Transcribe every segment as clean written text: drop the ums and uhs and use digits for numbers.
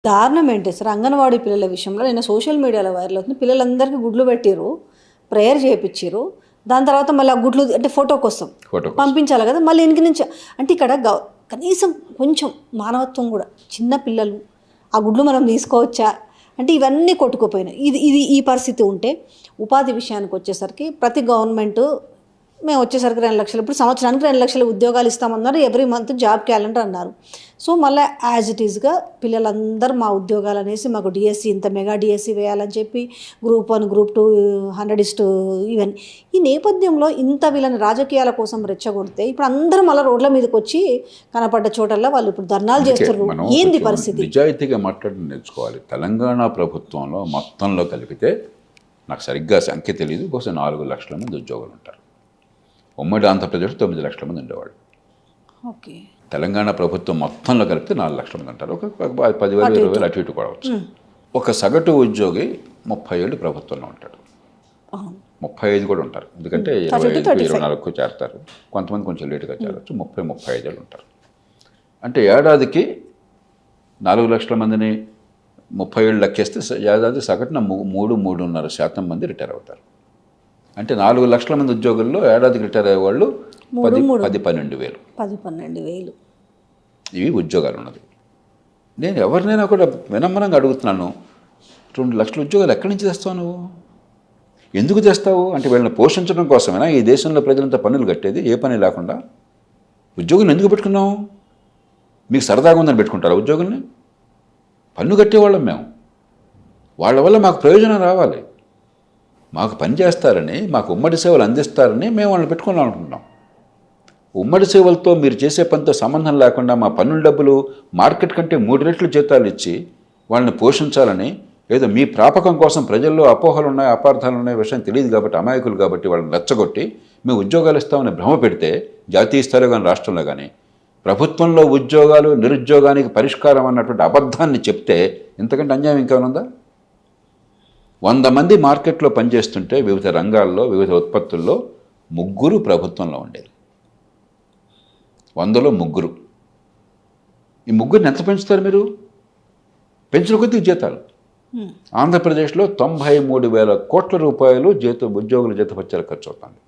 దారుణం ఏంటి సార్, అంగన్వాడీ పిల్లల విషయంలో నేను సోషల్ మీడియాలో వైరల్ అవుతుంది. పిల్లలందరికీ గుడ్లు పెట్టిరు, ప్రేయర్ చేయించారు. దాని తర్వాత మళ్ళీ ఆ గుడ్లు అంటే ఫోటో కోసం పంపించాలి కదా, మళ్ళీ వెనక నుంచి అంటే ఇక్కడ కనీసం కొంచెం మానవత్వం కూడా, చిన్న పిల్లలు ఆ గుడ్లు మనం తీసుకోవచ్చా అంటే ఇవన్నీ కొట్టుకుపోయినాయి. ఇది ఈ పరిస్థితి ఉంటే ఉపాధి విషయానికి వచ్చేసరికి ప్రతి గవర్నమెంట్ మేము వచ్చేసరికి 2 లక్షలు, ఇప్పుడు సంవత్సరానికి 2 లక్షల ఉద్యోగాలు ఇస్తామన్నారు, ఎవ్రీ మంత్ జాబ్ క్యాలెండర్ అన్నారు. సో మళ్ళీ యాజ్ ఇట్ ఈస్గా పిల్లలందరూ మా ఉద్యోగాలు అనేసి మాకు డిఎస్సి ఇంత మెగా డిఎస్సి వేయాలని చెప్పి గ్రూప్ 1 గ్రూప్ 2 100 ఈవెన్ ఈ నేపథ్యంలో ఇంత వీళ్ళని రాజకీయాల కోసం రెచ్చగొడితే ఇప్పుడు అందరూ మళ్ళీ రోడ్ల మీదకి వచ్చి కనపడ్డ చోటల్లో వాళ్ళు ఇప్పుడు ధర్నాలు చేస్తున్నారు. ఏంది పరిస్థితి? నిజాయితీగా మాట్లాడి నేర్చుకోవాలి. తెలంగాణ ప్రభుత్వంలో మొత్తంలో కలిపితే నాకు సరిగ్గా సంఖ్య తెలియదు, బహుశా 4 లక్షల మంది ఉద్యోగులు ఉంటారు. ఉమ్మడి ఆంధ్రప్రదేశ్ 9 లక్షల మంది ఉండేవాళ్ళు. ఓకే, తెలంగాణ ప్రభుత్వం మొత్తంలో కలిపితే 4 లక్షల మంది ఉంటారు. ఒక 10,000 20,000 అటు ఇటు పడవచ్చు. ఒక సగటు ఉద్యోగి 30 ఏళ్ళు ప్రభుత్వంలో ఉంటాడు. 35 కూడా ఉంటారు, ఎందుకంటే 25-24 చేరతారు. కొంతమంది కొంచెం లేటుగా చేరవచ్చు. 30-35 ఏళ్ళు ఉంటారు. అంటే ఏడాదికి 4 లక్షల మందిని 30 ఏళ్ళు లెక్కేస్తే ఏడాది సగటున 3-3.5% మంది రిటైర్ అవుతారు. అంటే 4 లక్షల మంది ఉద్యోగుల్లో ఏడాదికి రిటైర్ అయ్యేవాళ్ళు 10-12 వేలు. ఇవి ఉద్యోగాలు ఉన్నది. నేను ఎవరినైనా కూడా వినమ్రంగా అడుగుతున్నాను, 2 లక్షల ఉద్యోగాలు ఎక్కడి నుంచి తెస్తావు నువ్వు? ఎందుకు తెస్తావు అంటే వీళ్ళని పోషించడం కోసమేనా ఈ దేశంలో ప్రజలంతా పన్నులు కట్టేది? ఏ పని లేకుండా ఉద్యోగులను ఎందుకు పెట్టుకున్నావు? మీకు సరదాగా ఉందని పెట్టుకుంటారా ఉద్యోగుల్ని? పన్ను కట్టేవాళ్ళం మేము. వాళ్ళ వల్ల మాకు ప్రయోజనం రావాలి, మాకు పని చేస్తారని, మాకు ఉమ్మడి సేవలు అందిస్తారని మేము వాళ్ళని పెట్టుకున్నాం అనుకుంటున్నాం. ఉమ్మడి సేవలతో మీరు చేసే పనితో సంబంధం లేకుండా మా పన్నుల డబ్బులు మార్కెట్ కంటే 3 రెట్లు జీతాలు ఇచ్చి వాళ్ళని పోషించాలని, ఏదో మీ ప్రాపకం కోసం ప్రజల్లో అపోహలు ఉన్నాయి, అపార్థాలు ఉన్నాయి, విషయం తెలియదు కాబట్టి, అమాయకులు కాబట్టి వాళ్ళని రెచ్చగొట్టి మేము ఉద్యోగాలు ఇస్తామని భ్రమ పెడితే, జాతీయ స్థాయిలో కానీ రాష్ట్రంలో కానీ ప్రభుత్వంలో ఉద్యోగాలు నిరుద్యోగానికి పరిష్కారం అన్నటువంటి అబద్ధాన్ని చెప్తే ఇంతకంటే అన్యాయం ఇంకేమైనా ఉందా? 100 మంది మార్కెట్లో పనిచేస్తుంటే వివిధ రంగాల్లో వివిధ ఉత్పత్తుల్లో 3 ప్రభుత్వంలో ఉండేది. 100లో 3. ఈ 3ని ఎంత పెంచుతారు మీరు? పెంచిన కొద్ది జీతాలు. ఆంధ్రప్రదేశ్లో 93,000 కోట్ల రూపాయలు ఉద్యోగుల జీతభత్యాలు ఖర్చు అవుతుంది.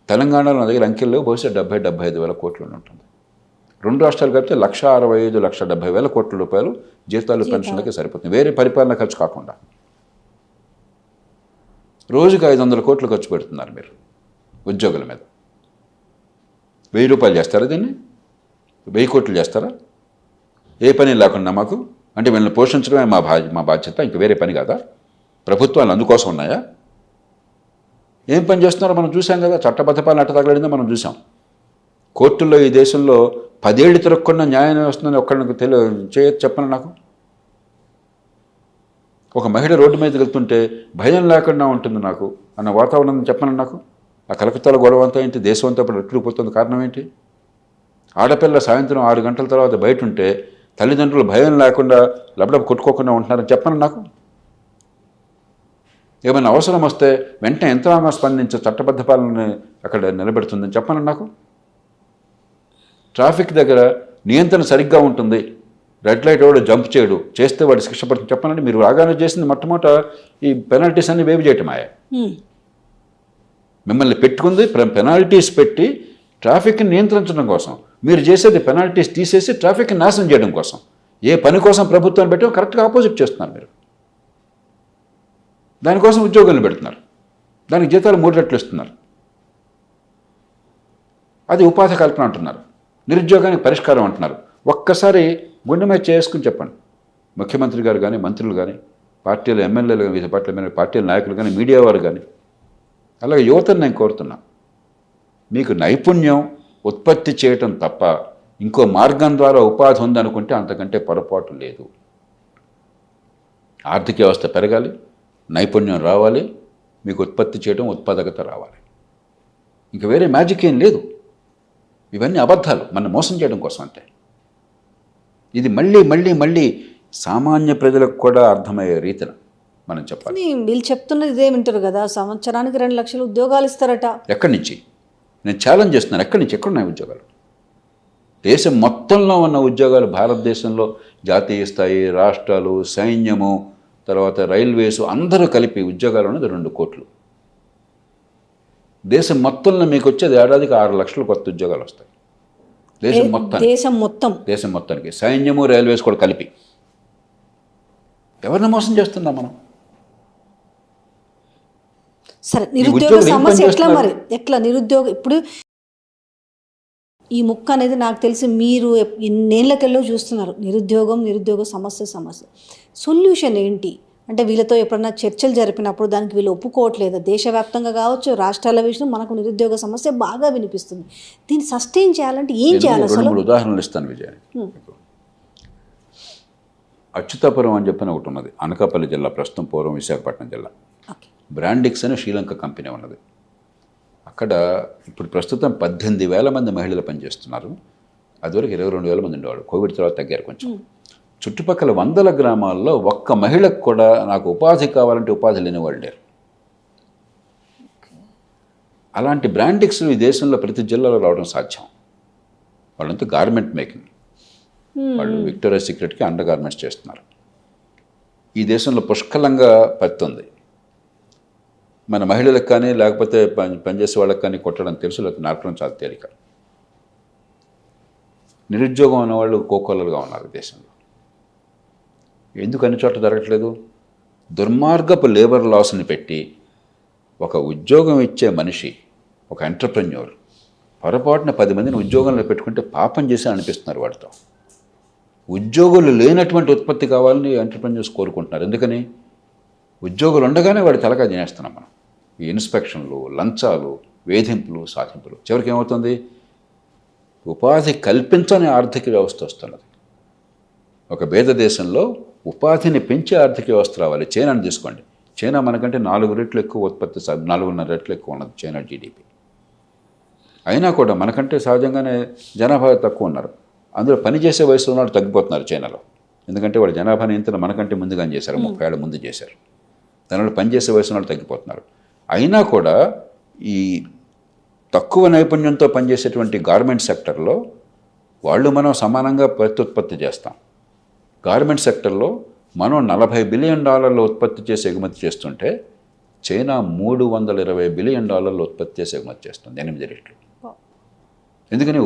తెలంగాణలో నా దగ్గర అంకెల్లో బహుశా 70-75 కోట్లు ఉంటుంది. 2 రాష్ట్రాలు కలిపితే 1,65,70,000 కోట్ల రూపాయలు జీతాలు పెన్షన్లకి సరిపోతుంది, వేరే పరిపాలన ఖర్చు కాకుండా. రోజుకి 500 కోట్లు ఖర్చు పెడుతున్నారు మీరు ఉద్యోగుల మీద. 1000 రూపాయలు చేస్తారా దీన్ని? 1000 కోట్లు చేస్తారా? ఏ పని లేకుండా మాకు అంటే వీళ్ళని పోషించడమే మా బాధ్యత, ఇంక వేరే పని కాదా? ప్రభుత్వాలు అందుకోసం ఉన్నాయా? ఏం పని చేస్తున్నారో మనం చూసాం కదా. చట్టబద్ధ పాలన అట్ట తగలడిందో మనం చూసాం. కోర్టుల్లో ఈ దేశంలో 10 ఏళ్ళు తిరగకుండా న్యాయం వస్తుందని ఒక్కడికి చెప్పను నాకు. ఒక మహిళ రోడ్డు మీద వెళ్తుంటే భయం లేకుండా ఉంటుంది నాకు అన్న వాతావరణం చెప్పను నాకు. ఆ కలకత్తాలో గొడవ అంతా ఏంటి, దేశం అంతా ఇప్పుడు ఎట్టుకుపోతుంది, కారణం ఏంటి? ఆడపిల్ల సాయంత్రం 6 గంటల తర్వాత బయట ఉంటే తల్లిదండ్రులు భయం లేకుండా లబడబ కొట్టుకోకుండా ఉంటున్నారని చెప్పను నాకు. ఏమైనా అవసరం వస్తే వెంటనే యంత్రాంగం స్పందించే చట్టబద్ధ పాలనని అక్కడ నిలబెడుతుందని చెప్పను నాకు. ట్రాఫిక్ దగ్గర నియంత్రణ సరిగ్గా ఉంటుంది, రెడ్ లైట్ వాడు జంప్ చేయడు, చేస్తే వాడు శిక్ష పడుతుంది చెప్పనండి. మీరు రాగానే చేసింది మొట్టమొదట ఈ పెనాల్టీస్ అన్ని వేవ్ చేయటం ఆయా. మిమ్మల్ని పెట్టుకుంది పెనాల్టీస్ పెట్టి ట్రాఫిక్ని నియంత్రించడం కోసం. మీరు చేసేది పెనాల్టీస్ తీసేసి ట్రాఫిక్ని నాశనం చేయడం కోసం. ఏ పని కోసం ప్రభుత్వాన్ని పెట్టామో కరెక్ట్గా ఆపోజిట్ చేస్తున్నారు మీరు. దానికోసం ఉద్యోగాలను పెడుతున్నారు, దానికి జీతాలు 3 రెట్లు ఇస్తున్నారు. అది ఉపాధి కల్పన అంటున్నారు, నిరుద్యోగానికి పరిష్కారం అంటున్నారు. ఒక్కసారి గుండె మీద చేసుకుని చెప్పండి. ముఖ్యమంత్రి గారు కానీ, మంత్రులు కానీ, పార్టీల ఎమ్మెల్యేలు కానీ, వివిధ పార్టీల నాయకులు కానీ, మీడియా వారు కానీ, అలాగే యువతను నేను కోరుతున్నా, మీకు నైపుణ్యం ఉత్పత్తి చేయటం తప్ప ఇంకో మార్గం ద్వారా ఉపాధి ఉందనుకుంటే అంతకంటే పొరపాటు లేదు. ఆర్థిక వ్యవస్థ పెరగాలి, నైపుణ్యం రావాలి, మీకు ఉత్పత్తి చేయడం ఉత్పాదకత రావాలి. ఇంక వేరే మ్యాజిక్ ఏం లేదు. ఇవన్నీ అబద్ధాలు, మన మోసం చేయడం కోసం అంతే. ఇది మళ్ళీ మళ్ళీ మళ్ళీ సామాన్య ప్రజలకు కూడా అర్థమయ్యే రీతిన మనం చెప్పాలి. వీళ్ళు చెప్తున్నది ఇదే వింటారు కదా, సంవత్సరానికి 2 లక్షల ఉద్యోగాలు ఇస్తారట. ఎక్కడి నుంచి? నేను ఛాలెంజ్ చేస్తున్నాను, ఎక్కడి నుంచి? ఎక్కడున్నాయి ఉద్యోగాలు? దేశం మొత్తంలో ఉన్న ఉద్యోగాలు భారతదేశంలో జాతీయ స్థాయి, రాష్ట్రాలు, సైన్యము, తర్వాత రైల్వేసు అందరూ కలిపి ఉద్యోగాలు ఉన్నది 2 కోట్లు. దేశం మొత్తంలో మీకు వచ్చేది ఏడాదికి 6 లక్షల కొత్త ఉద్యోగాలు వస్తాయి. దేశం మొత్తానికి సైన్యము, రైల్వేస్ కూడా కలిపి. ఎవరిని మోసం చేస్తున్నాం మనం? సరే, నిరుద్యోగ సమస్య ఎట్లా నిరుద్యోగ ఇప్పుడు ఈ ముక్క అనేది నాకు తెలిసి మీరు ఇన్నేళ్లకెళ్ళో చూస్తున్నారు. నిరుద్యోగ సమస్య సొల్యూషన్ ఏంటి అంటే వీళ్ళతో ఎప్పుడన్నా చర్చలు జరిపినప్పుడు దానికి వీళ్ళు ఒప్పుకోవట్లేదు. దేశవ్యాప్తంగా కావచ్చు, రాష్ట్రాల విషయంలో మనకు నిరుద్యోగ సమస్య బాగా వినిపిస్తుంది. దీన్ని సస్టైన్ చేయాలంటే ఏం చేయాలి? అసలు 2 ఉదాహరణలు ఇస్తాను విజయ్. అచ్యుతాపురం అని చెప్పిన ఒకటి ఉన్నది, అనకాపల్లి జిల్లా, ప్రస్తుతం పూర్వం విశాఖపట్నం జిల్లా. బ్రాండిక్స్ అనే శ్రీలంక కంపెనీ ఉన్నది. అక్కడ ఇప్పుడు ప్రస్తుతం 18,000 మంది మహిళలు పనిచేస్తున్నారు. అదివరకు 22,000 మంది ఉండేవాడు. కోవిడ్ తర్వాత తగ్గారు కొంచెం. చుట్టుపక్కల 100 గ్రామాల్లో ఒక్క మహిళకు కూడా నాకు ఉపాధి కావాలంటే ఉపాధి లేని వాళ్ళు లేరు. అలాంటి బ్రాండిక్స్ ఈ దేశంలో ప్రతి జిల్లాలో రావడం సాధ్యం. వాళ్ళంతా గార్మెంట్ మేకింగ్, వాళ్ళు విక్టోరియా సీక్రెట్కి అండర్ గార్మెంట్స్ చేస్తున్నారు. ఈ దేశంలో పుష్కలంగా పత్తి ఉంది. మన మహిళలకు కానీ లేకపోతే పనిచేసే వాళ్ళకి కానీ కొట్టడం తెలుసు, లేకపోతే నరకడం చాలా తేలిక. నిరుద్యోగం అన్నవాళ్ళు కోకొల్లలుగా ఉన్నారు దేశంలో. ఎందుకు అన్ని చోట్ల జరగట్లేదు? దుర్మార్గపు లేబర్ లాస్ని పెట్టి ఒక ఉద్యోగం ఇచ్చే మనిషి, ఒక ఎంటర్ప్రెన్యూర్ పొరపాటున 10 మందిని ఉద్యోగంలో పెట్టుకుంటే పాపం చేసి అనిపిస్తున్నారు వాడితో. ఉద్యోగులు లేనటువంటి ఉత్పత్తి కావాలని ఎంటర్ప్రెన్యూర్స్ కోరుకుంటున్నారు. ఎందుకని? ఉద్యోగులు ఉండగానే వాడి తలకాయ తినేస్తున్నాం మనం. ఈ ఇన్స్పెక్షన్లు, లంచాలు, వేధింపులు, సాధింపులు. చివరికి ఏమవుతుంది? ఉపాధి కల్పించని ఆర్థిక వ్యవస్థ వస్తున్నది. ఒక పేద దేశంలో ఉపాధిని పెంచే ఆర్థిక వ్యవస్థ రావాలి. చైనాని తీసుకోండి. చైనా మనకంటే 4 రెట్లు ఎక్కువ ఉత్పత్తి, 4.5 రెట్లు ఎక్కువ ఉన్నది చైనా జీడిపి. అయినా కూడా మనకంటే సహజంగానే జనాభా తక్కువ ఉన్నారు. అందులో పనిచేసే వయసు ఉన్నవాళ్ళు తగ్గిపోతున్నారు చైనాలో. ఎందుకంటే వాళ్ళు జనాభా నియంత్రణ మనకంటే ముందుగానే చేశారు, 30 ఏళ్ళ ముందు చేశారు. దానివల్ల పనిచేసే వయసు వాళ్ళు తగ్గిపోతున్నారు. అయినా కూడా ఈ తక్కువ నైపుణ్యంతో పనిచేసేటువంటి గార్మెంట్ సెక్టర్లో వాళ్ళు మనం సమానంగా ప్రత్యుత్పత్తి చేస్తాం. గార్మెంట్ సెక్టర్లో మనం $40 బిలియన్ ఉత్పత్తి చేసి ఎగుమతి చేస్తుంటే చైనా $320 బిలియన్ ఉత్పత్తి చేసి ఎగుమతి చేస్తుంది, 8 రెట్లు. ఎందుకని?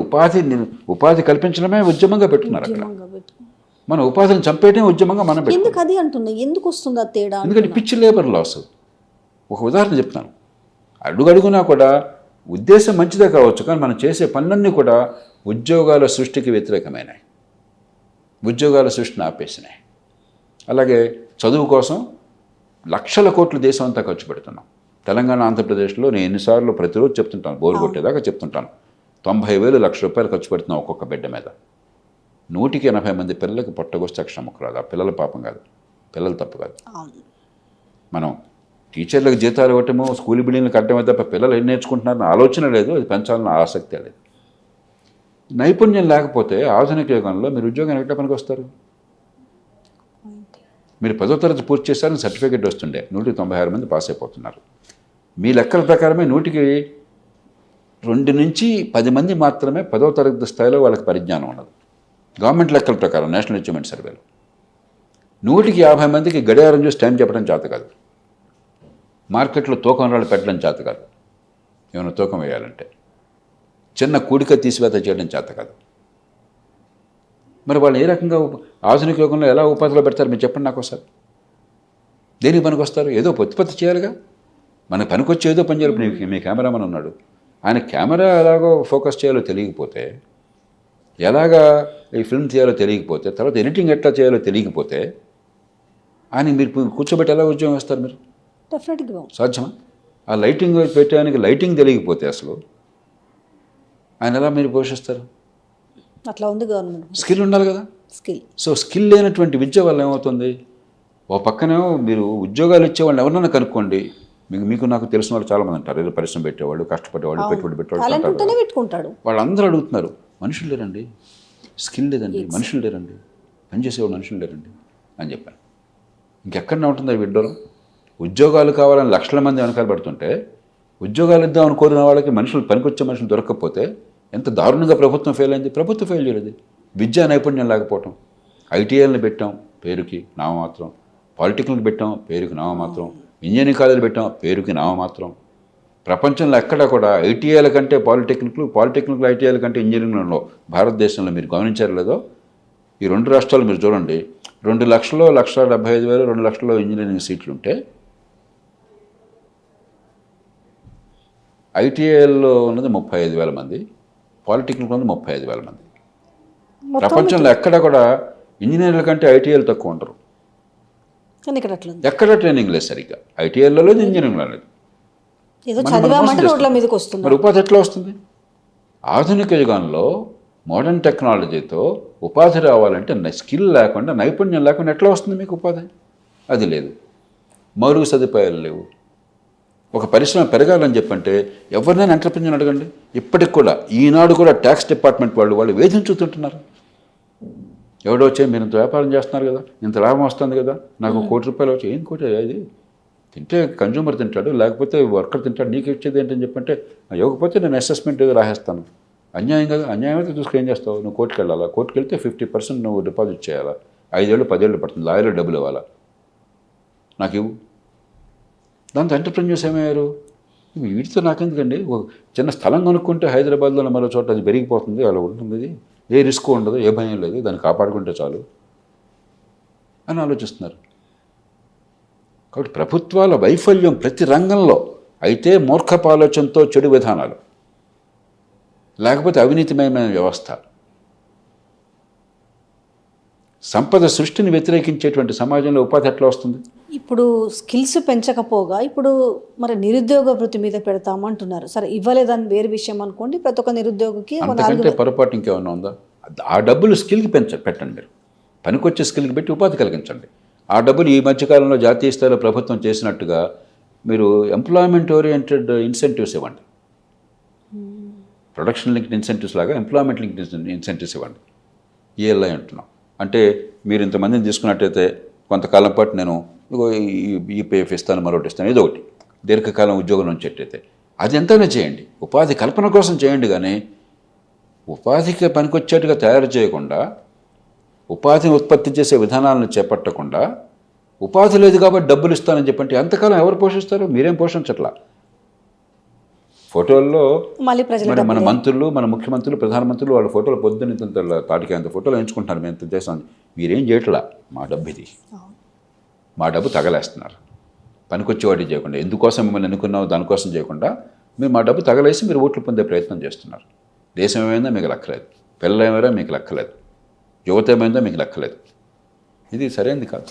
ఉపాధి కల్పించడమే ఉద్యమంగా పెట్టుకున్నారు అక్కడ. మన ఉపాధిని చంపేయటమే ఉద్యమంగా మనం పెట్టుకున్నాం. ఎందుకు వస్తుందా తేడా? ఎందుకంటే పిచ్చి లేబర్ లాస్. ఒక ఉదాహరణ చెప్తాను. అడుగడుగునా కూడా ఉద్దేశం మంచిదే కావచ్చు, కానీ మనం చేసే పనులన్నీ కూడా ఉద్యోగాల సృష్టికి వ్యతిరేకమైనవి. ఉద్యోగాల సృష్టిని ఆపేసినాయి. అలాగే చదువు కోసం లక్షల కోట్లు దేశం అంతా ఖర్చు పెడుతున్నాం. తెలంగాణ, ఆంధ్రప్రదేశ్లో నేను ఎన్నిసార్లు ప్రతిరోజు చెప్తుంటాను, బోరు కొట్టేదాకా చెప్తుంటాను. 90,000 లక్ష రూపాయలు ఖర్చు పెడుతున్నాం ఒక్కొక్క బిడ్డ మీద. 180 మంది పిల్లలకి పొట్టగొస్తే అక్షరముఖ రాదు. ఆ పిల్లల పాపం కాదు, పిల్లలు తప్పు కాదు. మనం టీచర్లకు జీతాలు ఇవ్వటము, స్కూల్ బిల్డింగ్లు కట్టడమే తప్ప పిల్లలు ఏం నేర్చుకుంటున్నారని ఆలోచన లేదు, అది పెంచాలన్న ఆసక్తి లేదు. నైపుణ్యం లేకపోతే ఆధునిక యుగంలో మీరు ఉద్యోగం ఎట్లా పనికి వస్తారు? మీరు 10వ తరగతి పూర్తి చేశారని సర్టిఫికేట్ వస్తుండే, 196 మంది పాస్ అయిపోతున్నారు. మీ లెక్కల ప్రకారమే 100కి 2 నుంచి 10 మంది మాత్రమే 10వ తరగతి స్థాయిలో వాళ్ళకి పరిజ్ఞానం ఉన్నది. గవర్నమెంట్ లెక్కల ప్రకారం, నేషనల్ అచీవ్మెంట్ సర్వేలో 100కి 50 మందికి గడియారం చూసి టైం చెప్పడం చేత కాదు. మార్కెట్లో తూకం రాళ్ళు పెట్టడం చేత కాదు. ఏమైనా తూకం వేయాలంటే చిన్న కూడిక తీసివేత చేయడం చేత కాదు. మరి వాళ్ళు ఏ రకంగా ఆధునిక యుగంలో ఎలా ఉపాధిలో పెడతారు? మీరు చెప్పండి నాకు ఒకసారి. దేనికి పనికి వస్తారు? ఏదో ఉత్పత్తి చేయాలిగా. మనకు పనికొచ్చి ఏదో పని చేయాలి. మీ కెమెరామన్ ఉన్నాడు, ఆయన కెమెరా ఎలాగో ఫోకస్ చేయాలో తెలియకపోతే, ఎలాగా ఈ ఫిల్మ్ తీయాలో తెలియకపోతే, తర్వాత ఎడిటింగ్ ఎట్లా చేయాలో తెలియకపోతే ఆయన మీరు కూర్చోబెట్టి ఎలా ఉద్యోగం వేస్తారు? మీరు డెఫినెట్గా సాధ్యమా? ఆ లైటింగ్ పెట్టడానికి లైటింగ్ తెలియకపోతే అసలు ఆయన ఎలా మీరు పోషిస్తారు? అట్లా ఉంది గవర్నమెంట్. స్కిల్ ఉండాలి కదా. సో స్కిల్ లేనటువంటి విద్య వల్ల ఏమవుతుంది? ఓ పక్కనేమో మీరు ఉద్యోగాలు ఇచ్చేవాళ్ళని ఎవరినైనా కనుక్కోండి, మీకు నాకు తెలిసిన వాళ్ళు చాలామంది అంటారు, ఏదో పరిశ్రమ పెట్టేవాళ్ళు, కష్టపడేవాళ్ళు, పెట్టుబడి పెట్టేవాళ్ళు. వాళ్ళందరూ అడుగుతున్నారు, మనుషులు లేరండి, స్కిల్ లేదండి, మనుషులు లేరండి, పనిచేసేవాళ్ళు మనుషులు లేరండి అని చెప్పాను. ఇంకెక్కడనే ఉంటుంది విడ్డోలో? ఉద్యోగాలు కావాలని లక్షల మంది వెనకాల పడుతుంటే, ఉద్యోగాలు ఇద్దామని కోరిన వాళ్ళకి మనుషులు, పనికొచ్చే మనుషులు దొరకకపోతే ఎంత దారుణంగా ప్రభుత్వం ఫెయిల్ అయింది. ప్రభుత్వం ఫెయిల్ చేయలేదు, విద్యా నైపుణ్యం లేకపోవటం. ఐటీఐలను పెట్టాం పేరుకి నామమాత్రం, పాలిటెక్నిక్ పెట్టాం పేరుకి నామమాత్రం, ఇంజనీరింగ్ కాలేజీలు పెట్టాం పేరుకి నామమాత్రం. ప్రపంచంలో ఎక్కడ కూడా ఐటీఐల కంటే పాలిటెక్నిక్లు ఐటీఐల కంటే ఇంజనీరింగ్లో భారతదేశంలో మీరు గమనించారు లేదో, ఈ 2 రాష్ట్రాలు మీరు చూడండి, 2 లక్షల్లో 1,75,000 2 లక్షల్లో ఇంజనీరింగ్ సీట్లు ఉంటే ఐటీఐల్లో ఉన్నది 35,000 మంది, పాలిటెక్నిక్ ఉన్నది 35,000 మంది. ప్రపంచంలో ఎక్కడ కూడా ఇంజనీర్ల కంటే ఐటీఐలు తక్కువ ఉంటారు. కానీ ఇక్కడ అట్లా ఉంది. ఎక్కడ ట్రైనింగ్ లేదు సరిగ్గా, ఐటీఐల్లో లేదు, ఇంజనీరింగ్లో లేదు. ఏదో చదివామంటే రోడ్ల మీదకి వస్తుంది. మరి ఉపాధి ఎట్లా వస్తుంది? ఆధునిక యుగంలో మోడర్న్ టెక్నాలజీతో ఉపాధి రావాలంటే స్కిల్ లేకుండా, నైపుణ్యం లేకుండా ఎట్లా వస్తుంది మీకు ఉపాధి? అది లేదు. మౌలిక సదుపాయాలు లేవు. ఒక పరిశ్రమ పెరగాలని చెప్పంటే ఎవరినైనా ఎంటర్ప్రెన్యూర్ అడగండి, ఇప్పటికి కూడా ఈనాడు కూడా ట్యాక్స్ డిపార్ట్మెంట్ వాళ్ళు వేధించుతుంటున్నారు. ఎవడో వచ్చే మీరు ఇంత వ్యాపారం చేస్తున్నారు కదా, ఇంత లాభం వస్తుంది కదా, నాకు ₹1,00,00,000 వచ్చి, ఏం కోటి అది తింటే కన్జ్యూమర్ తింటాడు, లేకపోతే వర్కర్ తింటాడు, నీకు ఇచ్చేది ఏంటని చెప్పంటే, ఇవ్వకపోతే నేను అసెస్మెంట్ ఏదో రాసేస్తాను. అన్యాయం కదా, అన్యాయం అయితే చూసుకుని ఏం చేస్తావు, నువ్వు కోర్టుకు వెళ్ళాలా, కోర్టుకు వెళ్తే 50% నువ్వు డిపాజిట్ చేయాలా, 5 ఏళ్ళు 10 ఏళ్ళు పడుతుంది, లాయర్లు డబ్బులు ఇవ్వాలా, నాకు ఇవ్వు. దాంతో ఎంటర్ప్రెన్యూర్స్ ఏమయ్యారు, వీటితో నాకెందుకండి, ఒక చిన్న స్థలం కొనుక్కుంటే హైదరాబాద్లో మరో చోట అది పెరిగిపోతుంది, అలా ఉంటుంది, ఏ రిస్క్ ఉండదు, ఏ భయం లేదు, దాన్ని కాపాడుకుంటే చాలు అని ఆలోచిస్తున్నారు. కాబట్టి ప్రభుత్వాల వైఫల్యం ప్రతి రంగంలో, అయితే మూర్ఖపు ఆలోచనతో చెడు విధానాలు, లేకపోతే అవినీతిమయమైన వ్యవస్థ, సంపద సృష్టిని వ్యతిరేకించేటువంటి సమాజంలో ఉపాధి ఎట్లా వస్తుంది? ఇప్పుడు స్కిల్స్ పెంచకపోగా ఇప్పుడు మరి నిరుద్యోగ వృత్తి మీద పెడతామంటున్నారు. సరే, ఇవ్వలేదని వేరే విషయం అనుకోండి, ప్రతి ఒక్క నిరుద్యోగికి అంతకంటే పొరపాటు ఇంకేమన్నా ఉందా? ఆ డబ్బులు స్కిల్కి పెట్టండి, మీరు పనికొచ్చే స్కిల్కి పెట్టి ఉపాధి కలిగించండి. ఆ డబ్బులు ఈ మధ్యకాలంలో జాతీయ స్థాయిలో ప్రభుత్వం చేసినట్టుగా మీరు ఎంప్లాయ్మెంట్ ఓరియంటెడ్ ఇన్సెంటివ్స్ ఇవ్వండి. ప్రొడక్షన్ లింక్డ్ ఇన్సెంటివ్స్ లాగా ఎంప్లాయ్మెంట్ లింక్డ్ ఇన్సెంటివ్స్ ఇవ్వండి. ఈఎల్ఐ అంటున్నాం అంటే, మీరు ఇంతమందిని తీసుకున్నట్టయితే కొంతకాలం పాటు నేను ఈపీఎఫ్ ఇస్తాను, మరొకటి ఇస్తాను, ఏదో ఒకటి దీర్ఘకాలం ఉద్యోగం వచ్చేటైతే అది ఎంతైనా చేయండి, ఉపాధి కల్పన కోసం చేయండి. కానీ ఉపాధికి పనికొచ్చేట్టుగా తయారు చేయకుండా, ఉపాధిని ఉత్పత్తి చేసే విధానాలను చేపట్టకుండా, ఉపాధి లేదు కాబట్టి డబ్బులు ఇస్తానని చెప్పంటే ఎంతకాలం ఎవరు పోషిస్తారు? మీరేం పోషించట్లా. ఫోటోల్లో మరి మన మంత్రులు, మన ముఖ్యమంత్రులు, ప్రధానమంత్రులు వాళ్ళ ఫోటోలు పొద్దున్న ఇంత తాటికి అంత ఫోటోలు ఎంచుకుంటున్నారు, మేము ఇంత చేస్తాం. మీరేం చేయట్లా. మా డబ్బు ఇది, మా డబ్బు తగలేస్తున్నారు. పనికొచ్చేవాటి చేయకుండా, ఎందుకోసం మిమ్మల్ని ఎన్నుకున్నావు దానికోసం చేయకుండా మీరు మా డబ్బు తగలేసి మీరు ఓట్లు పొందే ప్రయత్నం చేస్తున్నారు. దేశం ఏమైందో మీకు లెక్కలేదు, పిల్లలు ఏమైనా మీకు లెక్కలేదు, యువత ఏమైందో మీకు లెక్కలేదు. ఇది సరైనది కాదు.